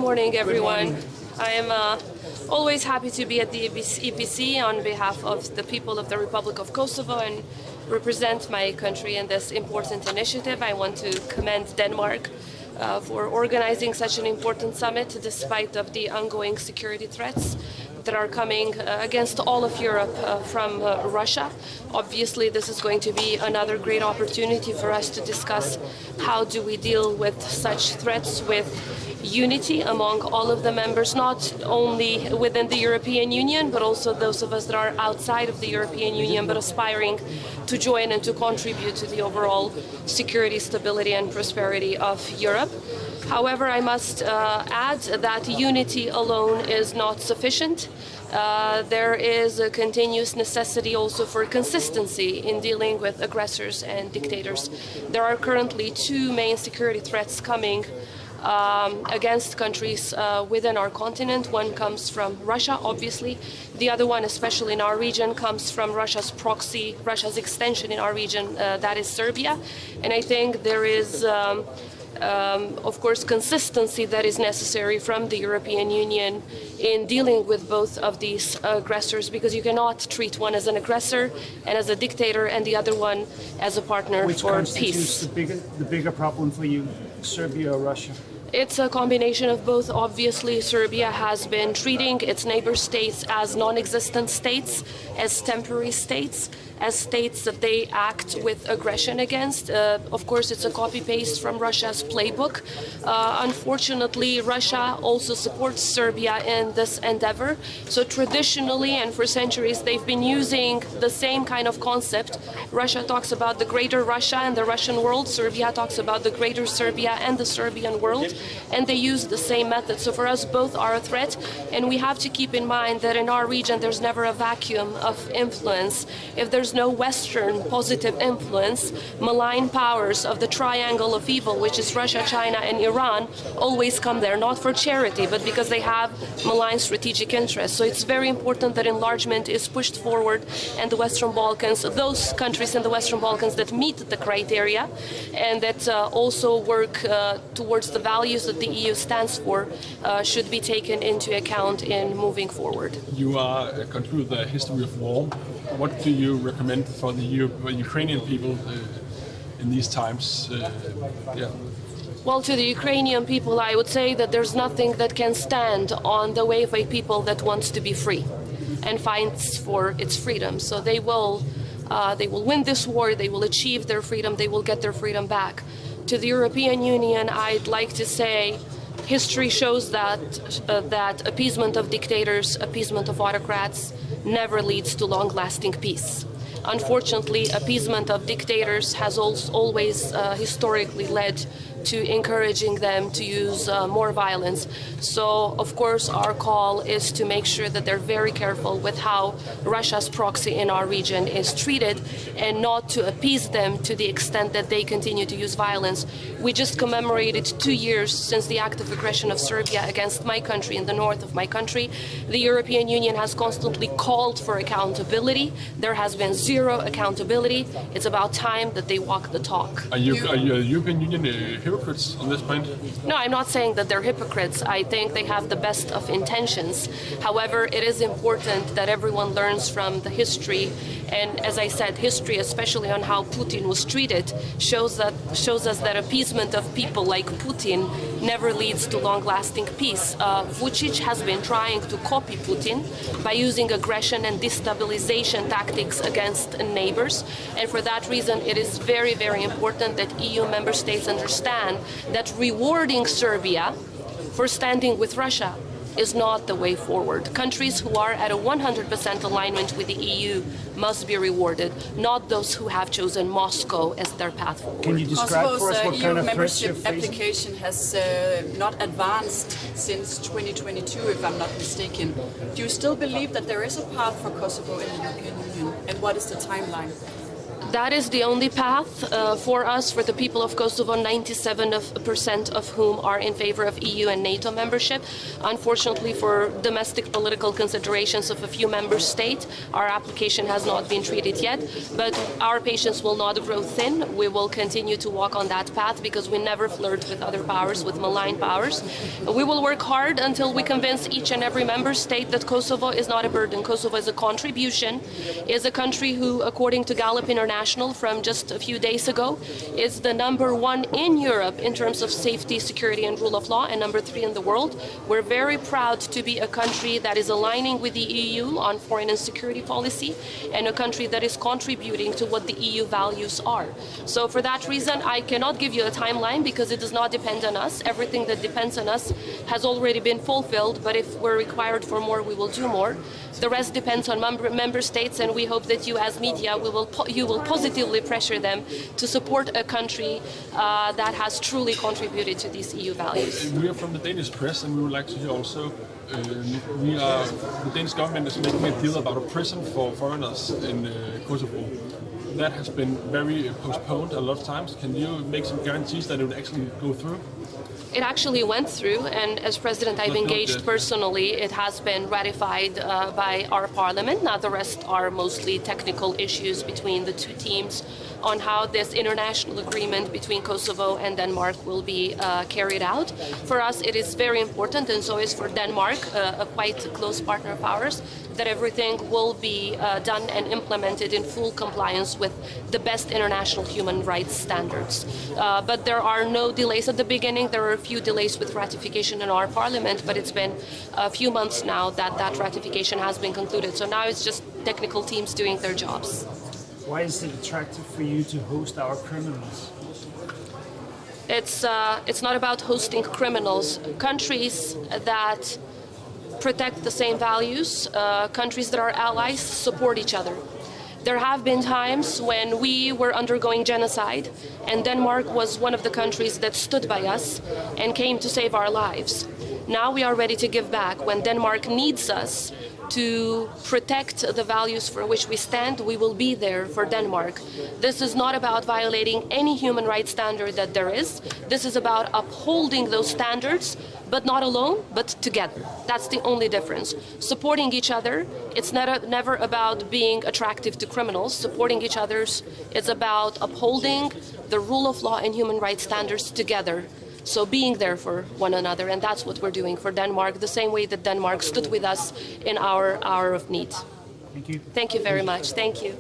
morning, everyone. I am always happy to be at the EPC on behalf of the people of the Republic of Kosovo and represent my country in this important initiative. I want to commend Denmark for organizing such an important summit despite of the ongoing security threats that are coming against all of Europe from Russia. Obviously, this is going to be another great opportunity for us to discuss how do we deal with such threats with unity among all of the members, not only within the European Union, but also those of us that are outside of the European Union, but aspiring to join and to contribute to the overall security, stability, and prosperity of Europe. However, I must add that unity alone is not sufficient. There is a continuous necessity also for consistency in dealing with aggressors and dictators. There are currently two main security threats coming against countries within our continent. One comes from Russia, obviously. The other one, especially in our region, comes from Russia's proxy, Russia's extension in our region, that is Serbia. And I think there is of course, consistency that is necessary from the European Union in dealing with both of these aggressors, because you cannot treat one as an aggressor and as a dictator and the other one as a partner for peace. Which constitutes the bigger problem for you, Serbia or Russia? It's a combination of both. Obviously, Serbia has been treating its neighbor states as non-existent states, as temporary states, as states that they act with aggression against. Of course, it's a copy-paste from Russia's playbook. Unfortunately, Russia also supports Serbia in this endeavor. So traditionally and for centuries, they've been using the same kind of concept. Russia talks about the greater Russia and the Russian world. Serbia talks about the greater Serbia and the Serbian world. And they use the same method. So for us, both are a threat. And we have to keep in mind that in our region, there's never a vacuum of influence. If there's no Western positive influence, malign powers of the triangle of evil, which is Russia, China, and Iran, always come there, not for charity, but because they have malign strategic interests. So it's very important that enlargement is pushed forward, and the Western Balkans, those countries in the Western Balkans that meet the criteria and that also work towards the values that the EU stands for, should be taken into account in moving forward. You are gone through the history of war. What do you recommend for the Ukrainian people in these times? Well, to the Ukrainian people, I would say that there's nothing that can stand on the way of a people that wants to be free and fights for its freedom. So they will win this war, they will achieve their freedom, they will get their freedom back. To the European Union, I'd like to say history shows that appeasement of dictators, appeasement of autocrats never leads to long-lasting peace. Unfortunately, appeasement of dictators has always historically led to encouraging them to use more violence. So, of course, our call is to make sure that they're very careful with how Russia's proxy in our region is treated and not to appease them to the extent that they continue to use violence. We just commemorated 2 years since the act of aggression of Serbia against my country in the north of my country. The European Union has constantly called for accountability. There has been zero accountability. It's about time that they walk the talk. Are you European Union hypocrites on this point? No, I'm not saying that they're hypocrites. I think they have the best of intentions. However, it is important that everyone learns from the history. And as I said, history, especially on how Putin was treated, shows us that appeasement of people like Putin never leads to long-lasting peace. Vučić has been trying to copy Putin by using aggression and destabilization tactics against neighbors. And for that reason, it is very, very important that EU member states understand that rewarding Serbia for standing with Russia is not the way forward. Countries who are at a 100% alignment with the EU must be rewarded, not those who have chosen Moscow as their path forward. Can you describe for us what kind of membership application has not advanced since 2022, if I'm not mistaken. Do you still believe that there is a path for Kosovo in the European Union? And what is the timeline? That is the only path for us, for the people of Kosovo, 97% of whom are in favor of EU and NATO membership. Unfortunately, for domestic political considerations of a few member states, our application has not been treated yet. But our patience will not grow thin. We will continue to walk on that path because we never flirt with other powers, with malign powers. We will work hard until we convince each and every member state that Kosovo is not a burden. Kosovo is a contribution, is a country who, according to Gallup International, from just a few days ago, is the #1 in Europe in terms of safety, security, and rule of law, and #3 in the world. We're very proud to be a country that is aligning with the EU on foreign and security policy, and a country that is contributing to what the EU values are. So for that reason, I cannot give you a timeline because it does not depend on us. Everything that depends on us has already been fulfilled, but if we're required for more, we will do more. The rest depends on member states, and we hope that you as media, you will positively pressure them to support a country that has truly contributed to these EU values. We are from the Danish press, and we would like to hear also, the Danish government is making a deal about a prison for foreigners in Kosovo. That has been very postponed a lot of times. Can you make some guarantees that it would actually go through? It actually went through, and as President, I've engaged personally. It has been ratified by our parliament. Now the rest are mostly technical issues between the two teams on how this international agreement between Kosovo and Denmark will be carried out. For us, it is very important, and so is for Denmark, a quite close partner of ours, that everything will be done and implemented in full compliance with the best international human rights standards. But there are no delays at the beginning. There are a few delays with ratification in our parliament, but it's been a few months now that that ratification has been concluded. So now it's just technical teams doing their jobs. Why is it attractive for you to host our criminals? It's not about hosting criminals. Countries that protect the same values, countries that are allies, support each other. There have been times when we were undergoing genocide, and Denmark was one of the countries that stood by us and came to save our lives. Now we are ready to give back. When Denmark needs us to protect the values for which we stand, we will be there for Denmark. This is not about violating any human rights standard that there is. This is about upholding those standards, but not alone, but together. That's the only difference. Supporting each other, it's never about being attractive to criminals. Supporting each other is about upholding the rule of law and human rights standards together. So being there for one another, and that's what we're doing for Denmark, the same way that Denmark stood with us in our hour of need. Thank you. Thank you very much. Thank you.